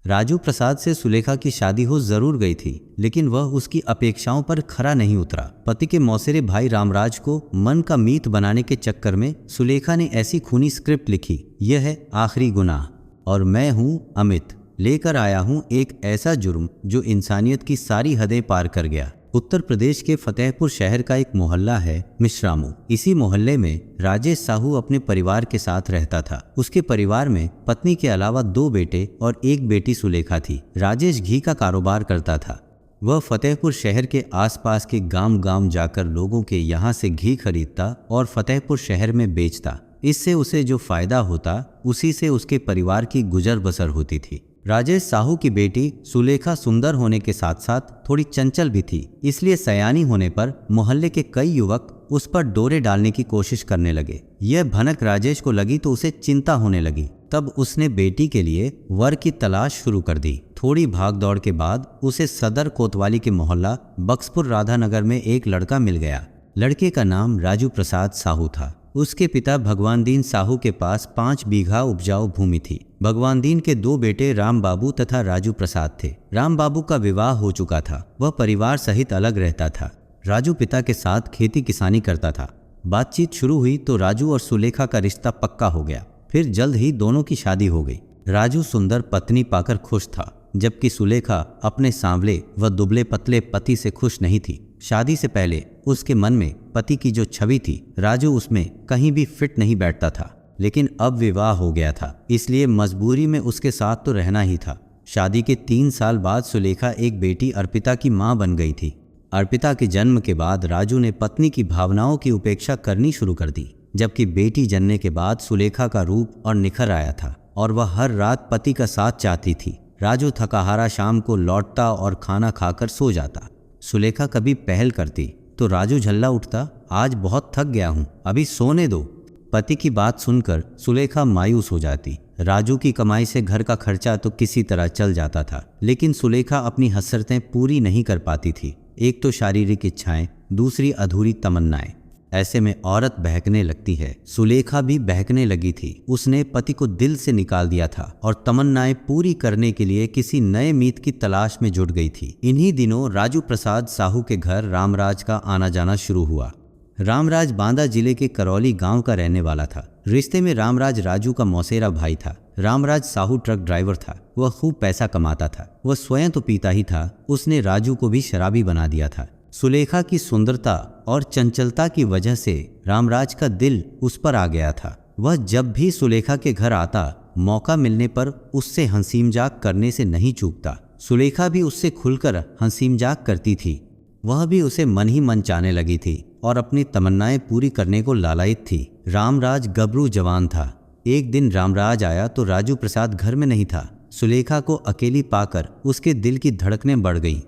राजू प्रसाद से सुलेखा की शादी हो जरूर गई थी, लेकिन वह उसकी अपेक्षाओं पर खरा नहीं उतरा। पति के मौसेरे भाई रामराज को मन का मीत बनाने के चक्कर में सुलेखा ने ऐसी खूनी स्क्रिप्ट लिखी, यह है आखिरी गुनाह और मैं हूँ अमित, लेकर आया हूँ एक ऐसा जुर्म जो इंसानियत की सारी हदें पार कर गया। उत्तर प्रदेश के फतेहपुर शहर का एक मोहल्ला है मिश्रामू। इसी मोहल्ले में राजेश साहू अपने परिवार के साथ रहता था। उसके परिवार में पत्नी के अलावा 2 बेटे और 1 बेटी सुलेखा थी। राजेश घी का कारोबार करता था। वह फतेहपुर शहर के आसपास के गांव जाकर लोगों के यहाँ से घी खरीदता और फतेहपुर शहर में बेचता। इससे उसे जो फायदा होता उसी से उसके परिवार की गुजर बसर होती थी। राजेश साहू की बेटी सुलेखा सुंदर होने के साथ साथ थोड़ी चंचल भी थी, इसलिए सयानी होने पर मोहल्ले के कई युवक उस पर डोरे डालने की कोशिश करने लगे। यह भनक राजेश को लगी तो उसे चिंता होने लगी। तब उसने बेटी के लिए वर की तलाश शुरू कर दी। थोड़ी भाग दौड़ के बाद उसे सदर कोतवाली के मोहल्ला बक्सपुर राधानगर में एक लड़का मिल गया। लड़के का नाम राजू प्रसाद साहू था। उसके पिता भगवान दीन साहू के पास 5 बीघा उपजाऊ भूमि थी। भगवान दीन के 2 बेटे राम बाबू तथा राजू प्रसाद थे। राम बाबू का विवाह हो चुका था, वह परिवार सहित अलग रहता था। राजू पिता के साथ खेती किसानी करता था। बातचीत शुरू हुई तो राजू और सुलेखा का रिश्ता पक्का हो गया। फिर जल्द ही दोनों की शादी हो गई। राजू सुंदर पत्नी पाकर खुश था, जबकि सुलेखा अपने सांवले व दुबले पतले पति से खुश नहीं थी। शादी से पहले उसके मन में पति की जो छवि थी, राजू उसमें कहीं भी फिट नहीं बैठता था। लेकिन अब विवाह हो गया था, इसलिए मजबूरी में उसके साथ तो रहना ही था। शादी के 3 साल बाद सुलेखा एक बेटी अर्पिता की मां बन गई थी। अर्पिता के जन्म के बाद राजू ने पत्नी की भावनाओं की उपेक्षा करनी शुरू कर दी, जबकि बेटी जनने के बाद सुलेखा का रूप और निखर आया था और वह हर रात पति का साथ चाहती थी। राजू थकाहारा शाम को लौटता और खाना खाकर सो जाता। सुलेखा कभी पहल करती तो राजू झल्ला उठता, आज बहुत थक गया हूँ, अभी सोने दो। पति की बात सुनकर सुलेखा मायूस हो जाती। राजू की कमाई से घर का खर्चा तो किसी तरह चल जाता था, लेकिन सुलेखा अपनी हसरतें पूरी नहीं कर पाती थी। एक तो शारीरिक इच्छाएं, दूसरी अधूरी तमन्नाएं। ऐसे में औरत बहकने लगती है। सुलेखा भी बहकने लगी थी। उसने पति को दिल से निकाल दिया था और तमन्नाएं पूरी करने के लिए किसी नए मीत की तलाश में जुट गई थी। इन्हीं दिनों राजू प्रसाद साहू के घर रामराज का आना जाना शुरू हुआ। रामराज बांदा जिले के करौली गांव का रहने वाला था। रिश्ते में रामराज राजू का मौसेरा भाई था। रामराज साहू ट्रक ड्राइवर था। वह खूब पैसा कमाता था। वह स्वयं तो पीता ही था, उसने राजू को भी शराबी बना दिया था। सुलेखा की सुंदरता और चंचलता की वजह से रामराज का दिल उस पर आ गया था। वह जब भी सुलेखा के घर आता, मौका मिलने पर उससे हंसी मजाक करने से नहीं चूकता। सुलेखा भी उससे खुलकर हंसी मजाक करती थी। वह भी उसे मन ही मन चाहने लगी थी और अपनी तमन्नाएं पूरी करने को लालायित थी। रामराज गबरू जवान था। एक दिन रामराज आया तो राजू प्रसाद घर में नहीं था। सुलेखा को अकेली पाकर उसके दिल की धड़कनें बढ़ गईं।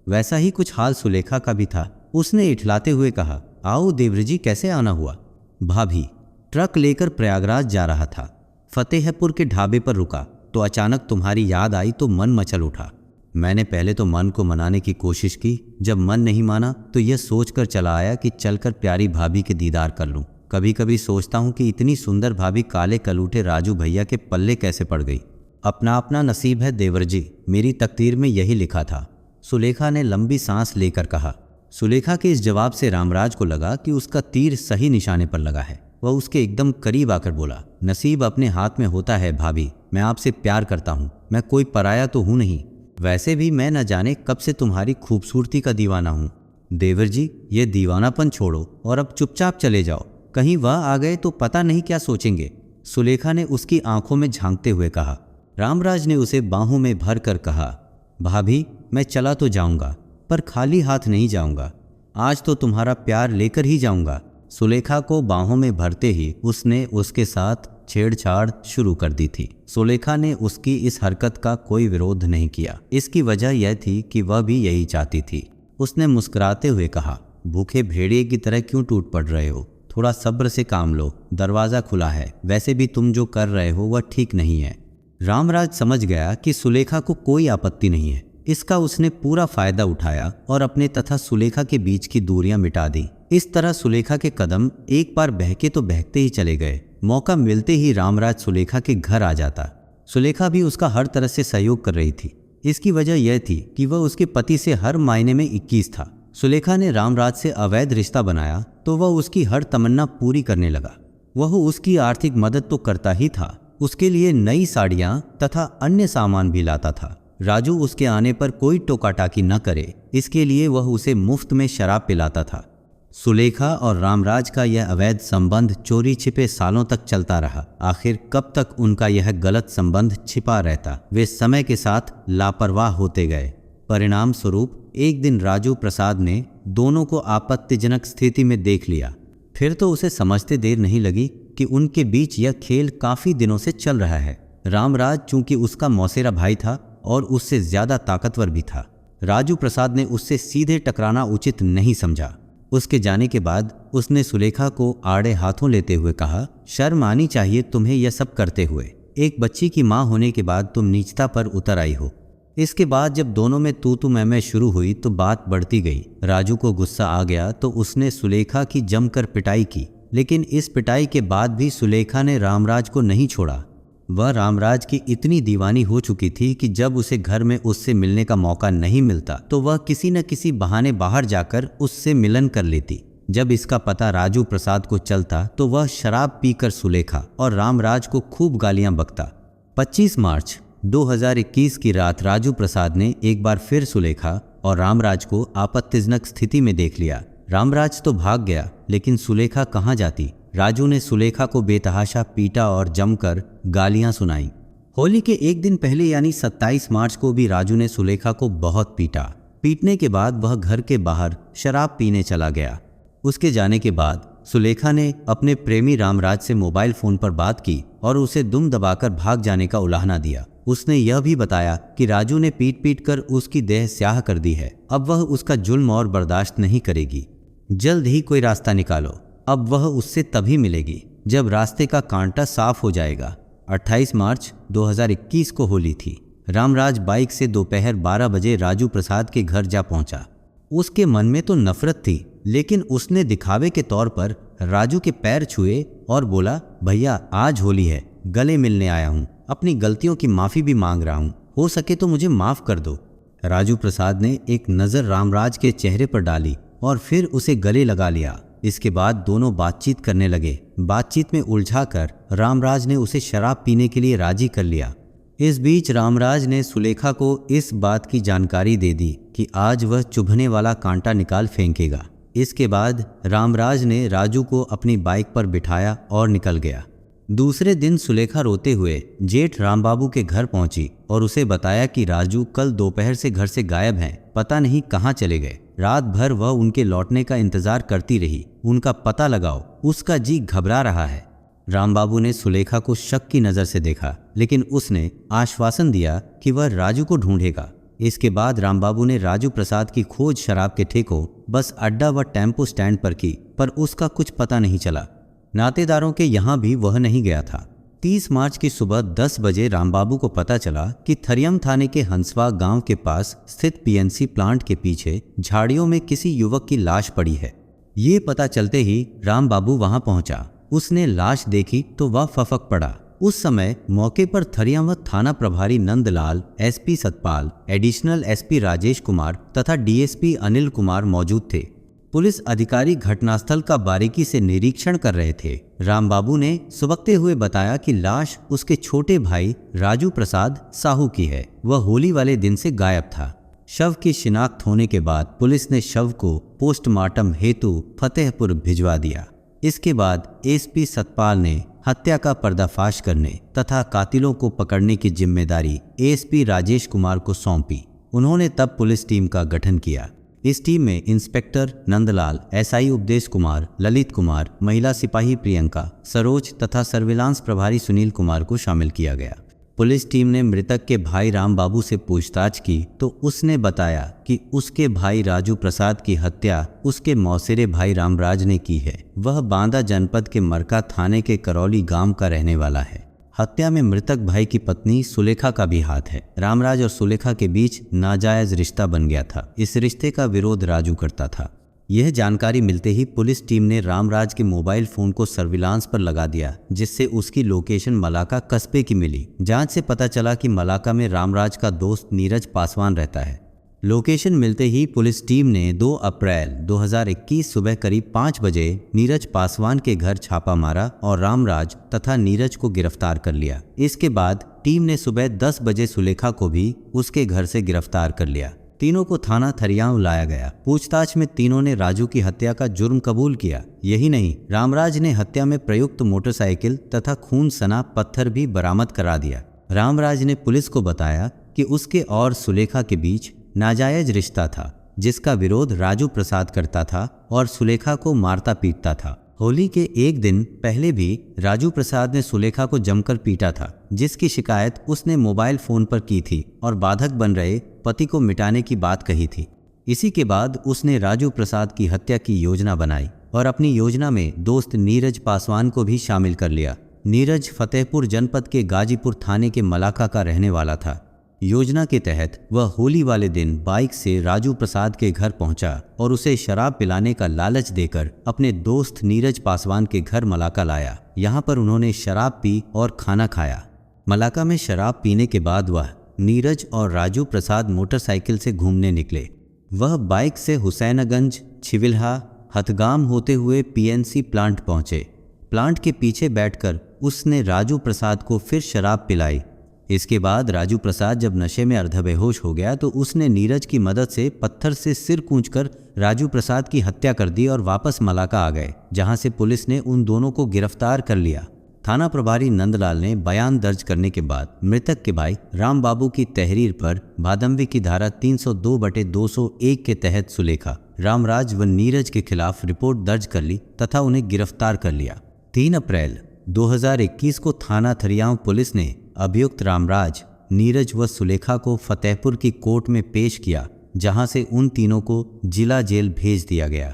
वैसा ही कुछ हाल सुलेखा का भी था। उसने इठलाते हुए कहा, आओ देवरजी, कैसे आना हुआ? भाभी, ट्रक लेकर प्रयागराज जा रहा था। फतेहपुर के ढाबे पर रुका तो अचानक तुम्हारी याद आई तो मन मचल उठा। मैंने पहले तो मन को मनाने की कोशिश की। जब मन नहीं माना तो यह सोचकर चला आया कि चलकर प्यारी भाभी के दीदार कर लूं। कभी कभी सोचता हूं कि इतनी सुंदर भाभी काले कलूठे राजू भैया के पल्ले कैसे पड़ गई। अपना अपना नसीब है देवरजी, मेरी तकदीर में यही लिखा था। सुलेखा ने लंबी सांस लेकर कहा। सुलेखा के इस जवाब से रामराज को लगा कि उसका तीर सही निशाने पर लगा है। वह उसके एकदम करीब आकर बोला, नसीब अपने हाथ में होता है भाभी, मैं आपसे प्यार करता हूँ। मैं कोई पराया तो हूँ नहीं। वैसे भी मैं न जाने कब से तुम्हारी खूबसूरती का दीवाना हूँ। देवर जी, ये दीवानापन छोड़ो और अब चुपचाप चले जाओ। कहीं वह आ गए तो पता नहीं क्या सोचेंगे। सुलेखा ने उसकी आंखों में झांकते हुए कहा। रामराज ने उसे बाहों में भर कर कहा, भाभी, मैं चला तो जाऊंगा पर खाली हाथ नहीं जाऊंगा। आज तो तुम्हारा प्यार लेकर ही जाऊंगा। सुलेखा को बाहों में भरते ही उसने उसके साथ छेड़छाड़ शुरू कर दी थी। सुलेखा ने उसकी इस हरकत का कोई विरोध नहीं किया। इसकी वजह यह थी कि वह भी यही चाहती थी। उसने मुस्कुराते हुए कहा, भूखे भेड़िए की तरह क्यों टूट पड़ रहे हो? थोड़ा सब्र से काम लो, दरवाज़ा खुला है। वैसे भी तुम जो कर रहे हो वह ठीक नहीं है। रामराज समझ गया कि सुलेखा को कोई आपत्ति नहीं है। इसका उसने पूरा फायदा उठाया और अपने तथा सुलेखा के बीच की दूरियां मिटा दी। इस तरह सुलेखा के कदम एक बार बहके तो बहकते ही चले गए। मौका मिलते ही रामराज सुलेखा के घर आ जाता। सुलेखा भी उसका हर तरह से सहयोग कर रही थी। इसकी वजह यह थी कि वह उसके पति से हर मायने में 21 था। सुलेखा ने रामराज से अवैध रिश्ता बनाया तो वह उसकी हर तमन्ना पूरी करने लगा। वह उसकी आर्थिक मदद तो करता ही था, उसके लिए नई साड़ियाँ तथा अन्य सामान भी लाता था। राजू उसके आने पर कोई टोकाटाकी न करे, इसके लिए वह उसे मुफ्त में शराब पिलाता था। सुलेखा और रामराज का यह अवैध संबंध चोरी छिपे सालों तक चलता रहा। आखिर कब तक उनका यह गलत संबंध छिपा रहता? वे समय के साथ लापरवाह होते गए। परिणाम स्वरूप एक दिन राजू प्रसाद ने दोनों को आपत्तिजनक स्थिति में देख लिया। फिर तो उसे समझते देर नहीं लगी कि उनके बीच यह खेल काफी दिनों से चल रहा है। रामराज चूंकि उसका मौसेरा भाई था और उससे ज्यादा ताकतवर भी था, राजू प्रसाद ने उससे सीधे टकराना उचित नहीं समझा। उसके जाने के बाद उसने सुलेखा को आड़े हाथों लेते हुए कहा, शर्म आनी चाहिए तुम्हें यह सब करते हुए। एक बच्ची की माँ होने के बाद तुम नीचता पर उतर आई हो। इसके बाद जब दोनों में तू मैं शुरू हुई तो बात बढ़ती गई। राजू को गुस्सा आ गया तो उसने सुलेखा की जमकर पिटाई की, लेकिन इस पिटाई के बाद भी सुलेखा ने रामराज को नहीं छोड़ा। वह रामराज की इतनी दीवानी हो चुकी थी कि जब उसे घर में उससे मिलने का मौका नहीं मिलता तो वह किसी न किसी बहाने बाहर जाकर उससे मिलन कर लेती। जब इसका पता राजू प्रसाद को चलता तो वह शराब पीकर सुलेखा और रामराज को खूब गालियां बकता। 25 मार्च 2021 की रात राजू प्रसाद ने एक बार फिर सुलेखा और रामराज को आपत्तिजनक स्थिति में देख लिया। रामराज तो भाग गया, लेकिन सुलेखा कहाँ जाती? राजू ने सुलेखा को बेतहाशा पीटा और जमकर गालियां सुनाई। होली के एक दिन पहले यानी 27 मार्च को भी राजू ने सुलेखा को बहुत पीटा। पीटने के बाद वह घर के बाहर शराब पीने चला गया। उसके जाने के बाद सुलेखा ने अपने प्रेमी रामराज से मोबाइल फोन पर बात की और उसे दुम दबाकर भाग जाने का उलाहना दिया। उसने यह भी बताया कि राजू ने पीट पीट कर उसकी देह स्याह कर दी है। अब वह उसका जुल्म और बर्दाश्त नहीं करेगी। जल्द ही कोई रास्ता निकालो। अब वह उससे तभी मिलेगी जब रास्ते का कांटा साफ हो जाएगा। 28 मार्च 2021 को होली थी। रामराज बाइक से दोपहर 12 बजे राजू प्रसाद के घर जा पहुंचा। उसके मन में तो नफरत थी, लेकिन उसने दिखावे के तौर पर राजू के पैर छुए और बोला, भैया आज होली है, गले मिलने आया हूँ, अपनी गलतियों की माफ़ी भी मांग रहा हूँ, हो सके तो मुझे माफ़ कर दो। राजू प्रसाद ने एक नज़र रामराज के चेहरे पर डाली और फिर उसे गले लगा लिया। इसके बाद दोनों बातचीत करने लगे। बातचीत में उलझाकर रामराज ने उसे शराब पीने के लिए राजी कर लिया। इस बीच रामराज ने सुलेखा को इस बात की जानकारी दे दी कि आज वह चुभने वाला कांटा निकाल फेंकेगा। इसके बाद रामराज ने राजू को अपनी बाइक पर बिठाया और निकल गया। दूसरे दिन सुलेखा रोते हुए जेठ रामबाबू के घर पहुंची और उसे बताया कि राजू कल दोपहर से घर से गायब हैं, पता नहीं कहाँ चले गए। रात भर वह उनके लौटने का इंतजार करती रही। उनका पता लगाओ, उसका जी घबरा रहा है। रामबाबू ने सुलेखा को शक की नज़र से देखा, लेकिन उसने आश्वासन दिया कि वह राजू को ढूंढेगा। इसके बाद रामबाबू ने राजू प्रसाद की खोज शराब के ठेकों, बस अड्डा व टेम्पो स्टैंड पर की, पर उसका कुछ पता नहीं चला। नातेदारों के यहाँ भी वह नहीं गया था। 30 मार्च की सुबह 10 बजे रामबाबू को पता चला कि थरियम थाने के हंसवा गांव के पास स्थित पीएनसी प्लांट के पीछे झाड़ियों में किसी युवक की लाश पड़ी है। ये पता चलते ही रामबाबू वहां पहुंचा। उसने लाश देखी तो वह फफक पड़ा। उस समय मौके पर थरियम थाना प्रभारी Nandlal, SP Satpal, additional SP Rajesh Kumar तथा डीएसपी अनिल कुमार मौजूद थे। पुलिस अधिकारी घटनास्थल का बारीकी से निरीक्षण कर रहे थे। रामबाबू ने सुबकते हुए बताया कि लाश उसके छोटे भाई राजू प्रसाद साहू की है। वह होली वाले दिन से गायब था। शव की शिनाख्त होने के बाद पुलिस ने शव को पोस्टमार्टम हेतु फतेहपुर भिजवा दिया। इसके बाद एसपी सतपाल ने हत्या का पर्दाफाश करने तथा कातिलों को पकड़ने की जिम्मेदारी एसपी राजेश कुमार को सौंपी। उन्होंने तब पुलिस टीम का गठन किया। इस टीम में इंस्पेक्टर नंदलाल, एसआई उपदेश कुमार, ललित कुमार, महिला सिपाही प्रियंका, सरोज तथा सर्विलांस प्रभारी सुनील कुमार को शामिल किया गया। पुलिस टीम ने मृतक के भाई रामबाबू से पूछताछ की तो उसने बताया कि उसके भाई राजू प्रसाद की हत्या उसके मौसेरे भाई रामराज ने की है। वह बांदा जनपद के मरका थाने के करौली गांव का रहने वाला है। हत्या में मृतक भाई की पत्नी सुलेखा का भी हाथ है। रामराज और सुलेखा के बीच नाजायज रिश्ता बन गया था। इस रिश्ते का विरोध राजू करता था। यह जानकारी मिलते ही पुलिस टीम ने रामराज के मोबाइल फोन को सर्विलांस पर लगा दिया, जिससे उसकी लोकेशन मलाका कस्बे की मिली। जांच से पता चला कि मलाका में रामराज का दोस्त नीरज पासवान रहता है। लोकेशन मिलते ही पुलिस टीम ने 2 अप्रैल 2021 सुबह करीब 5 बजे नीरज पासवान के घर छापा मारा और रामराज तथा नीरज को गिरफ्तार कर लिया। इसके बाद टीम ने सुबह 10 बजे सुलेखा को भी उसके घर से गिरफ्तार कर लिया। तीनों को थाना थरियांव लाया गया। पूछताछ में तीनों ने राजू की हत्या का जुर्म कबूल किया। यही नहीं, रामराज ने हत्या में प्रयुक्त मोटरसाइकिल तथा खून सना पत्थर भी बरामद करा दिया। रामराज ने पुलिस को बताया कि उसके और सुलेखा के बीच नाजायज रिश्ता था, जिसका विरोध राजू प्रसाद करता था और सुलेखा को मारता पीटता था। होली के एक दिन पहले भी राजू प्रसाद ने सुलेखा को जमकर पीटा था, जिसकी शिकायत उसने मोबाइल फोन पर की थी और बाधक बन रहे पति को मिटाने की बात कही थी। इसी के बाद उसने राजू प्रसाद की हत्या की योजना बनाई और अपनी योजना में दोस्त नीरज पासवान को भी शामिल कर लिया। नीरज फतेहपुर जनपद के गाजीपुर थाने के मलाका का रहने वाला था। योजना के तहत वह होली वाले दिन बाइक से राजू प्रसाद के घर पहुंचा और उसे शराब पिलाने का लालच देकर अपने दोस्त नीरज पासवान के घर मलाका लाया। यहां पर उन्होंने शराब पी और खाना खाया। मलाका में शराब पीने के बाद वह नीरज और राजू प्रसाद मोटरसाइकिल से घूमने निकले। वह बाइक से हुसैनगंज, छिविल्हा, हथगाम होते हुए पीएनसी प्लांट पहुंचे। प्लांट के पीछे बैठकर उसने राजू प्रसाद को फिर शराब पिलाई। इसके बाद राजू प्रसाद जब नशे में अर्धबेहोश हो गया तो उसने नीरज की मदद से पत्थर से सिर कूंचकर राजू प्रसाद की हत्या कर दी और वापस मलाका आ गए, जहां से पुलिस ने उन दोनों को गिरफ्तार कर लिया। थाना प्रभारी नंदलाल ने बयान दर्ज करने के बाद मृतक के भाई राम बाबू की तहरीर पर भादंवी की धारा 302/201 के तहत सुलेखा, रामराज व नीरज के खिलाफ रिपोर्ट दर्ज कर ली तथा उन्हें गिरफ्तार कर लिया। 3 अप्रैल 2021 को थाना थरियांव पुलिस ने अभियुक्त रामराज, नीरज व सुलेखा को फतेहपुर की कोर्ट में पेश किया, जहां से उन तीनों को जिला जेल भेज दिया गया।